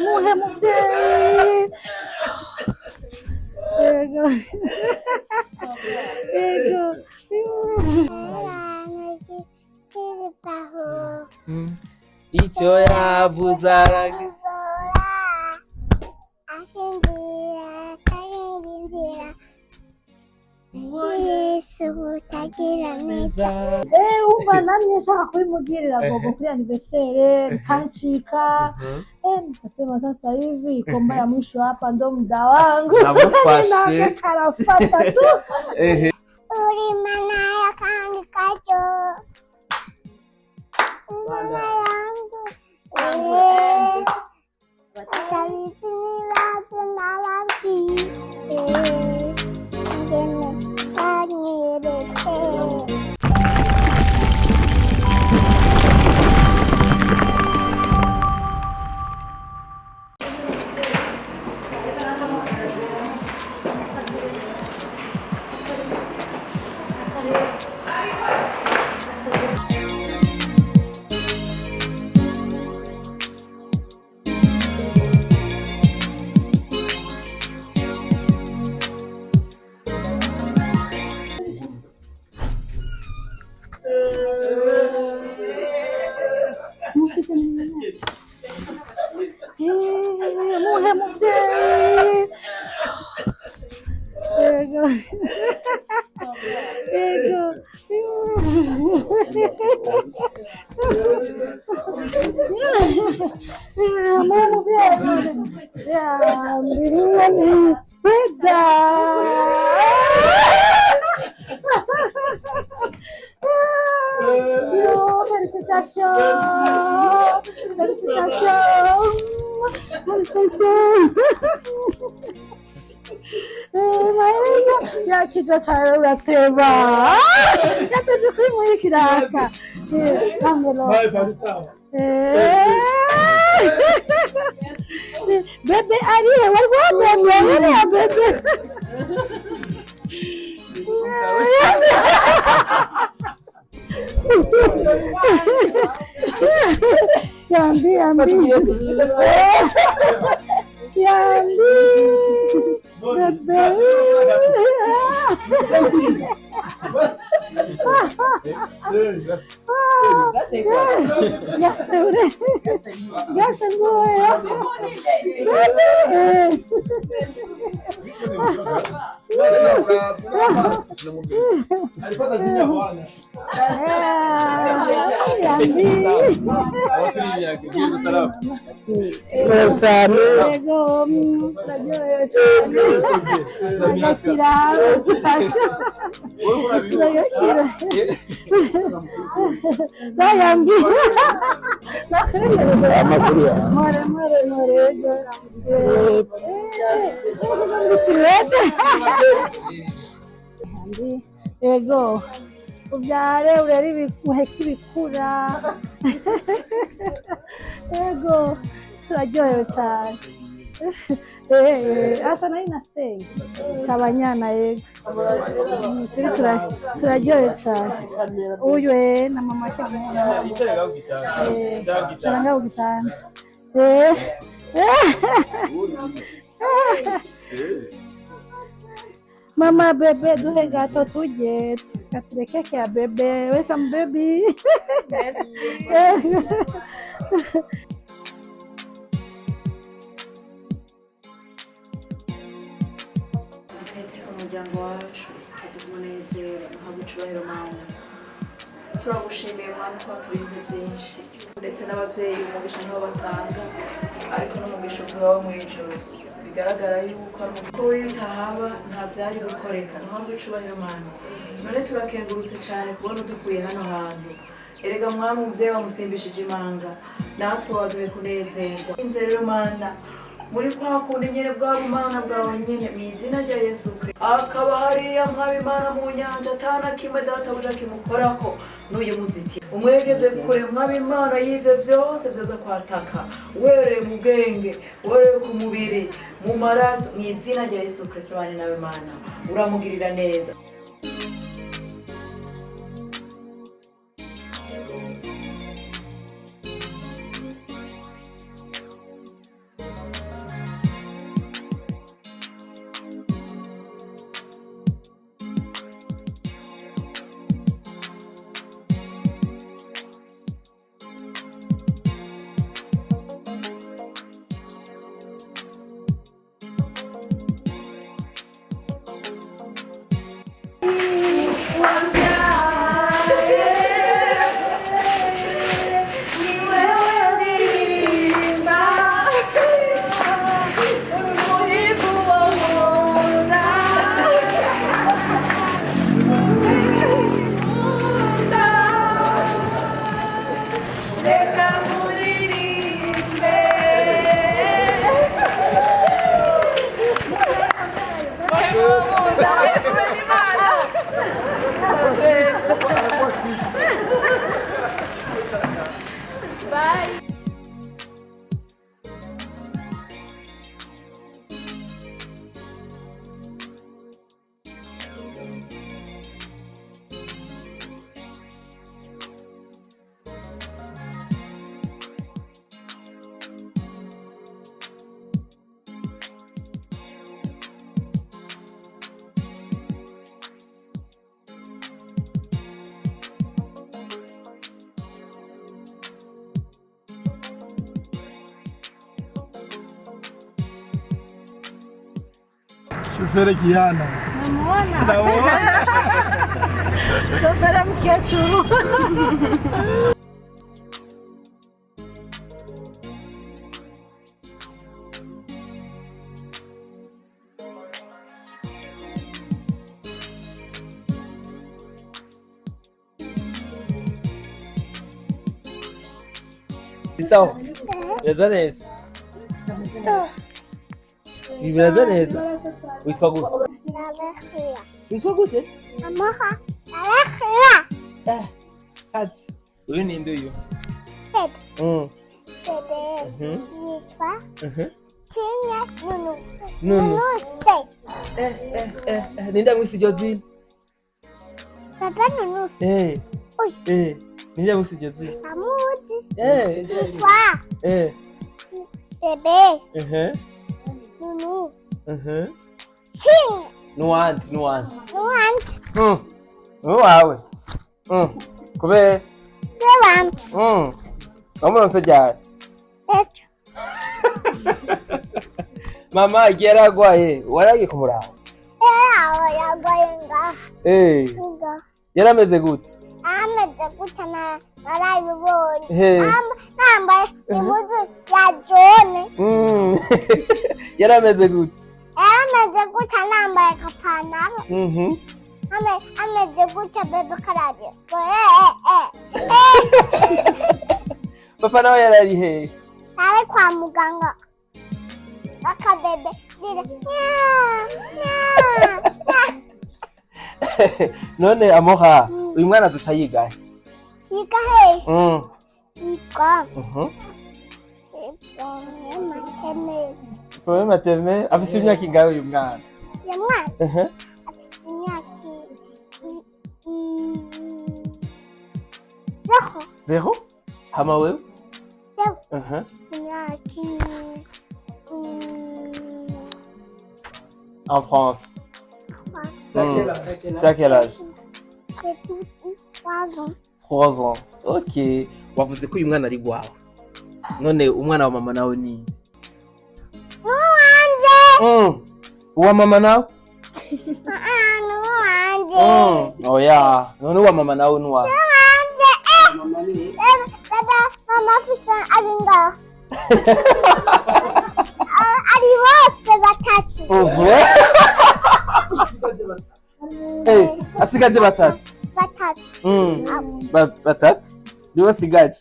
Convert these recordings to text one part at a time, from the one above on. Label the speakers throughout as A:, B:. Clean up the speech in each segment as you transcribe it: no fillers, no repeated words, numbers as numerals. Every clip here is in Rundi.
A: muhe muvyeyi ego ego
B: icyo yavuze
C: Yesu utagira neza.
A: Umva namye nshaka kubimugirira gogo kuri anniversaire kancika. Nikasema sasa hivi komba ya mwisho hapa ndo muda wangu.
B: Namufashe.
A: Karafata tu.
C: Uri mana ya kandi kajo. Mana yangu. Kalitu nilazo nalabi. Ngene tanyerete.
A: Muhe muvyeyi ego ego muhe muvyeyi ya mbiriyani peda félicitations félicitations yakija cyane urateba yateje kuri muri kiraka bebe ariye warwabebe ya bebe Yambi bebe ego ubyare urere uheke ibikura ego turaryohewe cyane asa nari nasenga kabanyana yego turaryohewe cyane uyu na mama cyangwa ugitana mama bebe duhe gato tuje katureke kya bebe welcome baby
D: umuryango wacu umunezero nkagucubahiro mana turagushimiye mwana ko turinze byinshi ndetse n'abavyeyi umugisha niho batanga ariko n'umugisha uvaho mu ijuru bigaragara yuko ari umukuru w'itahaba nta byari gukoreka nkagucubahiro mana none turakengurutse cyane kubona udukuye hano hantu erega mwami umuvyeyi wamusimbishije imanga natwe waduhe kunezerwa inze rero mana muri kwa kundi nyene bwa bumana bwawe nyene mu izina rya Yesu Kristo akaba hariya mwami Imana mu nyanja atana kimwe databuja kimukorako n'uyu muziti umwegeze kure mwami Imana y'ivyo vyose vyoza kwataka wereye mu bwenge wereye ku mubiri mu maraso mu izina rya Yesu Kristo bane nawe Mana uramugirira neza.
E: Shoferi Kiana.
A: Namuona. Shoferi mkechuru.
B: Sawa. Biraza neza. Biraza neza. Witwa gute?
C: Alexia.
B: Witwa gute?
C: Amoha. Alexia.
B: Kati. Uyu ni nde uyu?
C: Bebe. Bebe. Yitwa. Sinya Nunu.
B: Nunu.
C: Se.
B: Ninde amwise iryo zina?
C: Bebe Nunu. Uy.
B: Ninde amwise iryo zina?
C: Amuzi. Yitwa. Bebe. Nunu. Sinya.
B: Nuwandi.
C: Nuwanje.
B: Nuwawe. Kubera?
C: Sewanje.
B: Wamuronse ryari?
C: Ejo.
B: Mama igihe yaragwaye waragiye kumuraba?
C: Aho yagwaye ngaha. Ngaha.
B: Yarameze gute?
C: Ameze gute narabibonye. Nambaye impuzu ya jone.
B: Yarameze gute?
C: Ameze gute nambaye akapantaro. Ameze gute bebe karabye.
B: Papa nawe yarari hehe?
C: Ari kwa muganga. Akabebe
B: none Amoha uyu mwana azoca yiga he?
C: Yiga he? Yiga.
B: Premier maternelle. Afise imyaka ingahe uyu mwana?
C: Uyu mwana? Afise imyaka 0.
B: Hama wewe?
C: 0. Afise imyaka
B: en France. T'as quel âge?
C: 3 ans.
B: 3 ans. Ok. Wavuze ko uyu mwana ari gwawe. None umwana wa mama nawe ni?
C: Nuwanje.
B: Uwa mama nawe?
C: Nuwanje.
B: Oya. None uwa mama nawe ni wa?
C: Nuwanje. Mama afise ari ngaho. Ari bose batatu.
B: Asigaje batatu. Batatu? Niwe asigaje?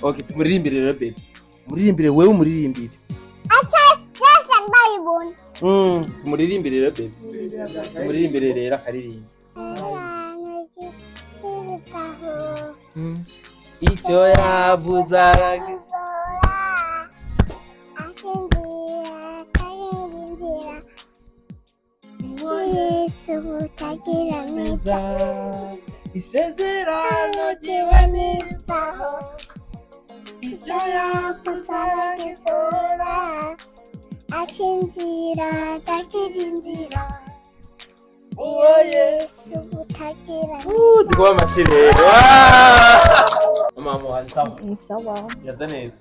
B: Okay, tumuririmbire rero baby. Muririmbire wewe umuririmbire.
C: Yose mbayibona.
B: Tumuririmbire rero baby. Tumuririmbire rero akaririmba. Icyo yavuze
C: Yesu utagira neza
B: isezerano ryiwe
C: nizaho icyo yavuze aragisora akinzira atagira inzira uwo Yesu utagira neza.
B: Zikuwa amashyi mama wanza
A: Ni sawa.
B: yaza neza.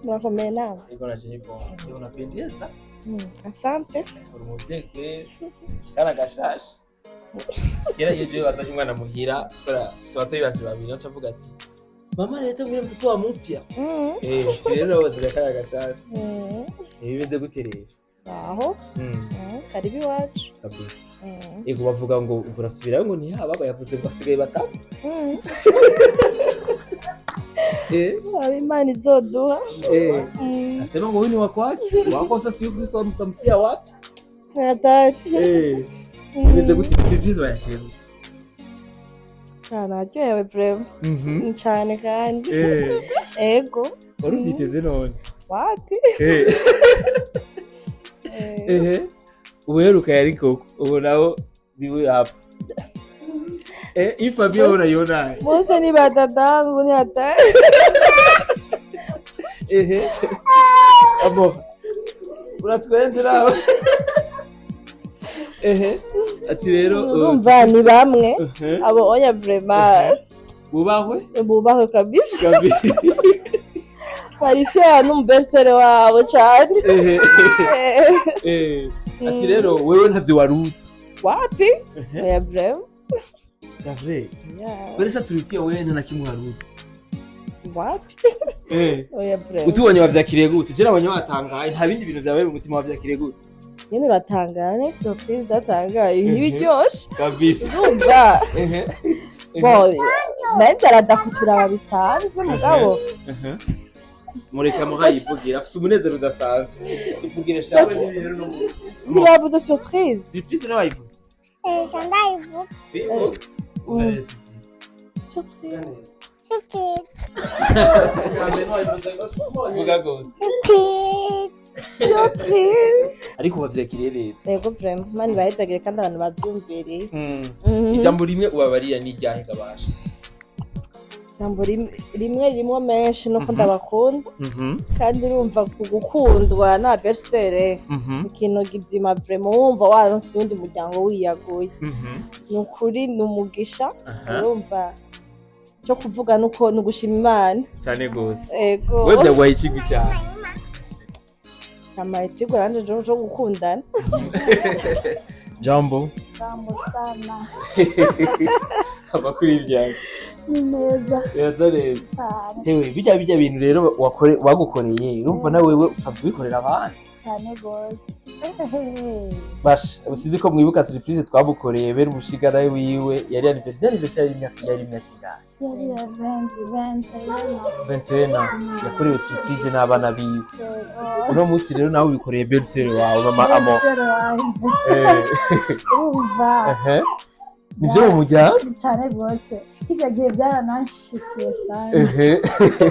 A: Mwakomeye nawe.
B: Niko na chinipo. Ndio unapendeza.
A: Asante.
B: Urumuteke kana gashashi. Kera yeje wazaje umwana muhira kora sote banje babiri no cavuga ati mama leta mwire mtoto wa mpya. Rero wazaje kana gashashi. Bibenze guterera.
A: Aho. Karibi wacu.
B: Kabisa. Ego bavuga ngo urasubira ngo ni haba yavuze ngo asigaye batatu.
A: Imana izoduha.
B: Nasema ngo wini wakwaki wako sasa yuko Kristo mtamtia wapi?
A: Hatari.
B: Bibenze guterera ya kero.
A: Naryohewe breve. Cyane kandi. Ego.
B: Wari ubyiteze none.
A: Wapi?
B: Uheruka yari koko ubu naho biwe hapa. Ifabio unaiona.
A: Mose ni badadangu ni hatari.
B: Abo. Uratwendera. Ati rero
A: urumva ni bamwe abo oya vraiment bubahwe kabisa. Bari fier n'umbersere wabo cyane.
B: ati rero wewe ntavyo waruzi
E: wapi oya brem
B: Davre
E: yeah
B: Barisa tulikia wewe nta kimwe waruzi
E: wapi oya brem
B: utubonye wavyakiriye gute je nabonye watangaye nta bindi bintu vyabaye mu mutima wavyakiriye gute
E: nyine uratangaye ni surprise datangaye ntibiryoshe
B: kabisa
E: urumva bon nahise aradakutura bisanzwe mugabo
B: mureka muhayivugira afite umunezero udasanzwe ivugire shawe n'ibintu no
E: birabuze surprise
B: surprise nawe ayivuga
E: surprise
B: vuga gose
E: surprise
B: ariko wavyakiriye neza
E: yego vraiment mani bahitagire kandi abantu bavyumviriye
B: ijambo rimwe ubabarira ni ryahe gabasha
E: ijambo rimwe menshi nuko ndabakunda kandi urumva kugukundwa na bersere ikintu gizima vraiment wumva waronse undi muryango wiyaguye nukuri numugisha urumva cyo kuvuga nuko nugushima Imana
B: cyane gose
E: yego
B: wewe byagwaye ikigwi cyane
E: kama ikigo ranje cyo gukundana
B: jambo
A: sana
B: amakuru y'ibyanjye
A: ni neza
B: neza neza
A: cyane
B: hewe bijya bintu rero wagukoreye urumva na wewe usanzwe ubikorera abandi
A: cyane gose
B: basha usizi ko mwibuka surprise twamukoreye bere umushigana wiwe yari anniversaire yari imyaka ingahe
A: yari event
B: yakorewe surprise n'abana biwe uno munsi rero nawe ubikoreye belle wawe mama amo
A: urumva
B: nivyo mu muryango
A: cyane gose kijya gihe byaranashitiye sana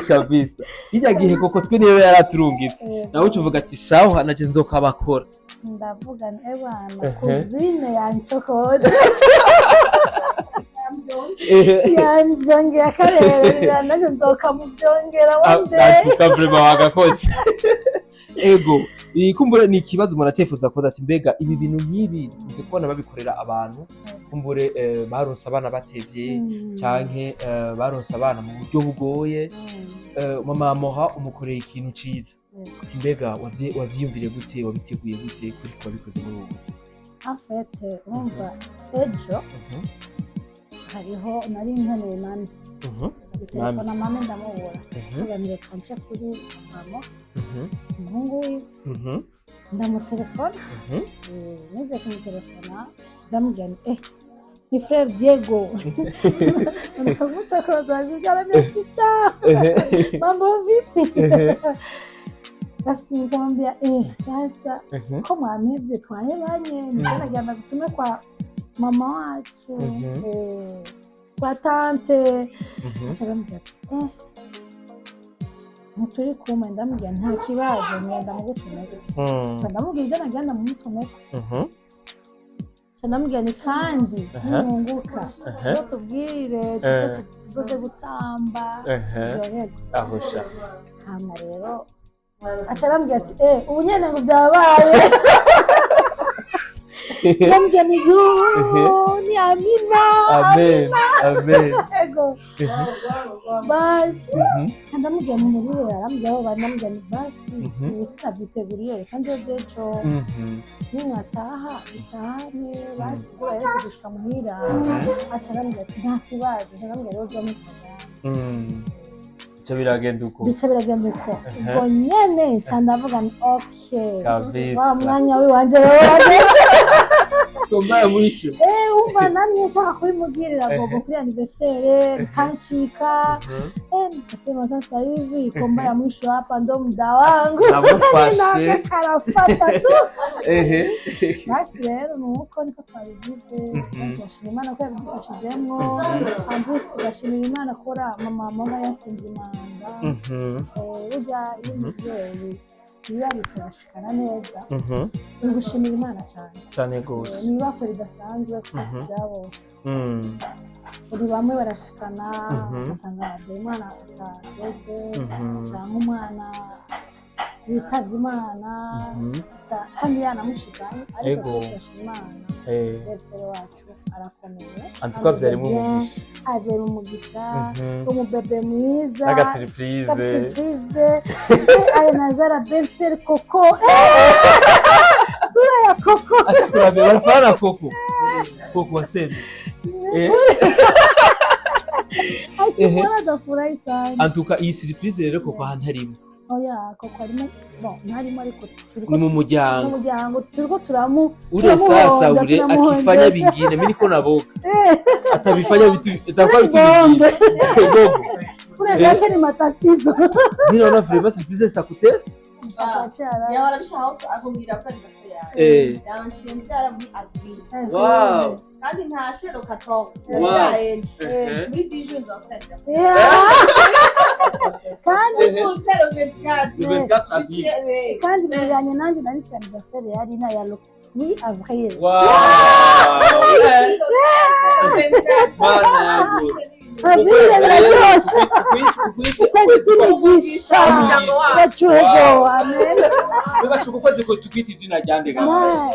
B: kabisa kijya gihe koko twe niyo yaraturungitse nawe ucuvuga ati sawa naje nzokabakora
A: ndavuga ebana kuzine yanchokode yanjongera karere naje nzokamubyongera wande
B: ati kavrema wagakoze ego kumbure ni ikibazo umuntu acifuza kubaza ati mbega ibi bintu nk'ibi nzi kubona babikorera abantu kumbure baronse abana batevye canke baronse abana mu buryo bugoye mama moha umukoreye ikintu ciza ati mbega wavyiyumvire gute wabiteguye gute kuri ko wabikoze muri ubu
A: afete umva ejo hariho nari nkeneye mami telefona mami ndamubura kuganire kanche kuri mama umuhungu wiwe ndamutelefona nije kumutelefona ndamugana ni frère Diego nikamucha koza ngara ni sister mambo vipi basi nikamwambia sasa ko mwamevye twahebanye nigenda gutume kwa mama wacu kwa tante ashagambya ntituri kumwe ndamubwira nta kibazo ngenda mugutumeko ndamubwira ibyo nagenda mumutumeko ndamubwira ni kandi nunguka tubwire tuzoze gutamba
B: ahosha
A: hama rero acarambwira ati ubu nyene ngo byabaye ndamubwira ni ni amina
B: amen
A: ego basi ndamubwira ni muri arambwira aho ndamubwira ni basi sinavyiteguriye kandi ejo nimwataha itahane basi kubera kugushika muhira acarambwira ati nta kibazo ndamubwira rero byamukagana
B: bica biragenda uko
A: ubwo nyene ndavuga ni okay
B: kabisa
A: wa mwanya w'iwanje rero
B: komba mwisho
A: umva namye nshaka kubimugirira gogo kuri anniversaire kancika nikasema sasa hivi komba ya mwisho hapa ndo muda wangu
B: namufashe
A: karafata tu basi rero nuko niko twabivuze twashimira Imana ko yabidufashijemwo ambusi tugashimira Imana kora mama yasenze imanga burya y'umubyeyi iyo biturashikana neza ngushimira Imana
B: cyane gose
A: niba ko ridasanzwe kugira bose uri bamwe barashikana basanga Imana atageze cyangwa umwana yitavye Imana kandi yanamushikanye ariko twashimira Imana Yesu wacu arakomeye
B: antiko vyarimo umugisha
A: aje mu mugisha umubebe mwiza
B: aga surprise
A: aya nazara berser koko sura ya koko.
B: Akurambere barafana koko. Koko waseme.
A: Akimara adafurahi sana.
B: Antuka iyi surprise rero koko ahantu harimo.
A: Oya koko harimo ntarimo ariko
B: Ni mu muryango.
A: Mu muryango turiko turamu.
B: Ule sasa ule akifanya vingine mimi niko naboka. Atabifanya vitu itakuwa vitu vingine.
A: Kule yake ni matatizo.
B: Mimi naona vile basi surprise zitakutesa.
E: Ya warabishaho akumbira ko ari base yawe. Yanciye mbyara muri avril.
B: Wow.
E: Kandi nta shero 14. Muri 10 jours d'enceinte.
A: Kandi
E: ku 24
B: avril.
A: Kandi bijanye nanje nari anniversaire yari na ya muri avril.
B: Wow.
A: Avril biraryoshye. Ukwezi n'imigisha. Bacugo amen.
B: Bigashuka ukwezi ko tukwita izina ryande gama.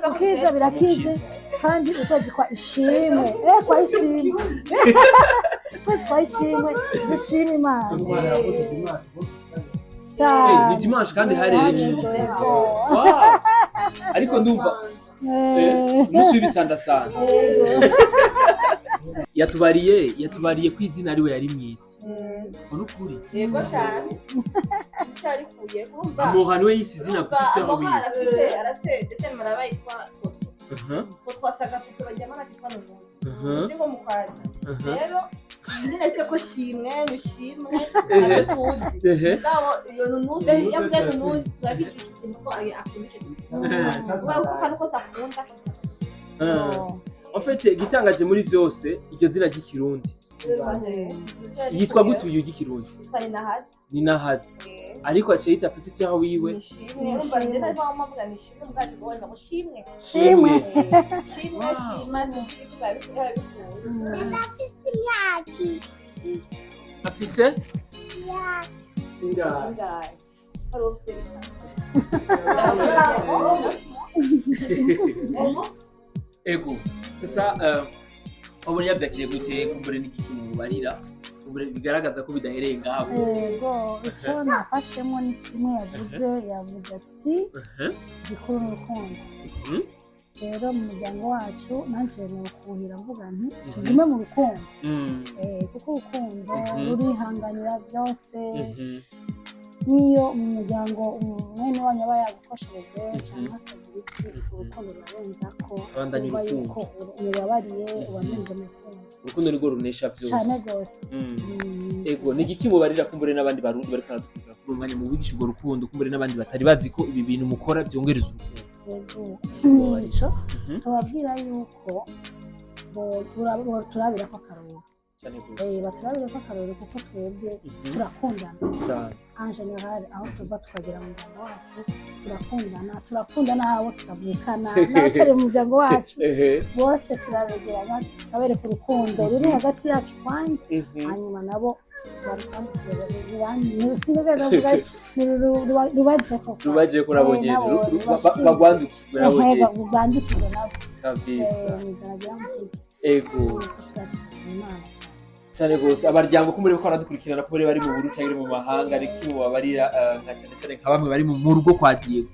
A: Tukiza birakize kandi ukwezi kwa ishimwe kwa ishimwe ukwezi kwa ishimwe dushima Imana
B: ni dimanche kandi hari ariko ndumva musi bisandasana yatubariye ko izina ariwe yari mwisi urukuri
E: yego cyane cyari kuye kumva
B: amuhani we yisi izina kutse aho biye
E: arase ndetse marabayitwa Toto twasaga tukabajyama nakitwa n'umuntu ndiko mukwazi rero nyine cyo shimwe nushimwe tuzi ndawo iyo nunuzi yabye nunuzi turabiti ikintu ko akunje uko kandi ko sakunda
B: en fait gitangaje muri byose iryo zina ry'ikirundi yitwa gute uyu ry'ikirundi ni nahazi ariko acita petite yaho wiwe
E: nishimwe urumva ndena ko amavuga nishimwe mwaje kubona ko shimwe
A: shimwe
B: afise ego sasa ubone yavyakiriye gute kumbure n'ikintu barira kumbure bigaragaza ko bidahereye ngaho
A: ego icyo nafashemo ni kimwe yavuze ati gikuru n'urukundo rero mu muryango wacu nanje ni ukuhira mvuga nti tugume mu rukundo kuko urukundo rurihanganira byose niyo mu muryango umwene wanyu aba yagufashije cyangwa se urukundo rurarenza ko uba yuko urabariye uwamenje mu rukundo
B: urukundo nirwo runesha byose
A: cyane rwose
B: ego ni igiki mubarira kumbure n'abandi barundi bariko baradukurikira kuri umwanya mu bigisha urwo rukundo kumbure n'abandi batari bazi ko ibi bintu mukora byongereza urukundo
A: nico tubabwira yuko turabira ko akaroro baturabira ko akaroro kuko twebwe turakundana en general aho tuva tukagera mu muryango wacu turakundana abo tutavukana n'abatari mu muryango wacu bose turabegeranya tukabereka urukundo ruri hagati yacu kwanza hanyuma nabo
B: rubaje ko nabo nyene bagwandukirwe nabo kabisa ego cyane gose abaryango ko muri ko aradukurikirana ko bari mu buru cyangwa mu mahanga ariko babarira nka cyane nka bamwe bari mu rugo kwa Diego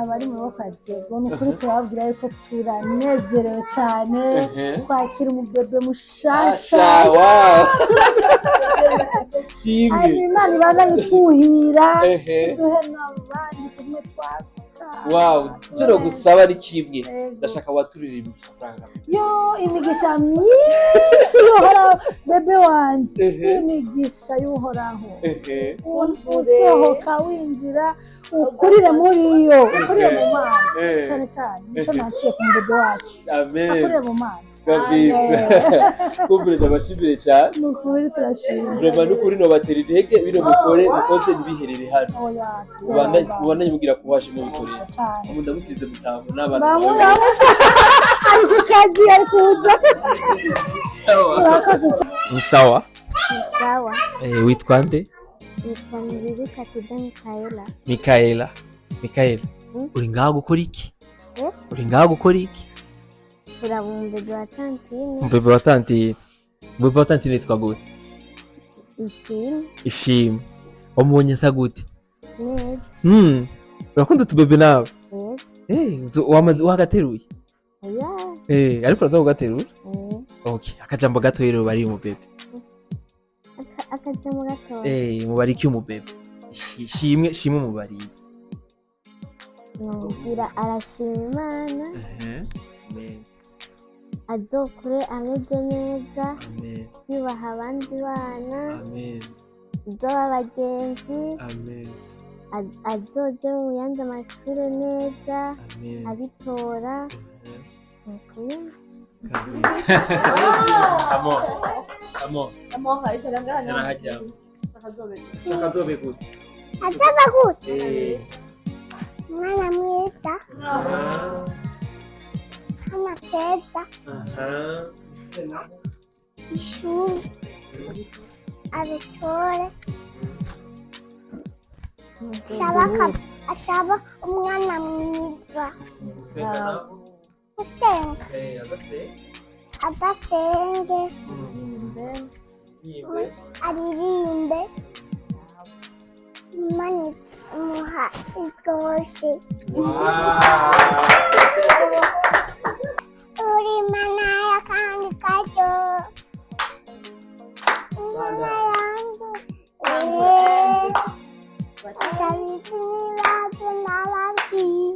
A: bari mu rugo kwa Diego n'ukuri turababwira yuko turanezerewe cyane kwakira umubebe mushasha
B: kimwe
A: Imana ibazanye twuhira duhe n'abandi tumwe twaka
B: wow cyo gusaba ari kimwe ndashaka waturira imigisha franga
A: yo imigisha myinshi yohora bebe wanje imigisha yohoraho usohoka winjira ukurire muri yo ukurire mu mana cyane cyane nicyo naciye ku mbebe wacu
B: amen
A: ukurire mu mana
B: kabisa kumbure ndabashimire cyane
A: nukuri turashimye
B: vraiment nukuri no batera intege bino mukore mukoze ntibiherere hano ubandanye mugira kubasha mu bikorera ubu ndamukirize mutamu n'abana
A: ari ku kazi ari kuza
B: sawa
C: sawa
B: witwa nde
C: nitwa
B: Mikaela uri ngaho gukora iki
C: urabumbe wa tantine
B: mbebe wa tantine yitwa gute ishimwe wamubonye asa gute?
C: neza
B: Urakunda utubebe nawe?
C: neza
B: Wagateruye? Ariko uraza kugaterura? Okay, akajambo gato rero bari mu bebe.
C: akajambo gatoya
B: mubariki umubebe. Shimwe mubariki.
C: ngira arashima Imana
B: Amen.
C: azokure ameze neza
B: Amen.
C: yubaha abandi bana
B: Amen.
C: azoba abagenzi
B: Amen.
C: azoje mu yandi mashuri neza
B: Amen.
C: abitora nuko
B: Come on. Shakazobe gute?
C: azoba gute umwana mwiza hana keza ishuri abitore ashaba umwana mwiza usenga adasenge aririmbe Imana imuha iryoshe uri Imana y'akandi karyo Imana yanjye ndabizi nibaze nababwiye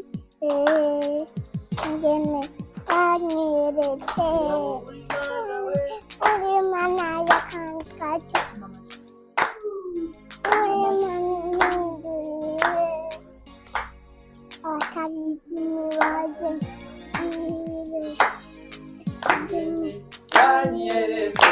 C: ingene yanyeretse uri Imana y'akandi karyo uri Imana ihinduriye atabizi nibaze nababwiye ingene yanyeretse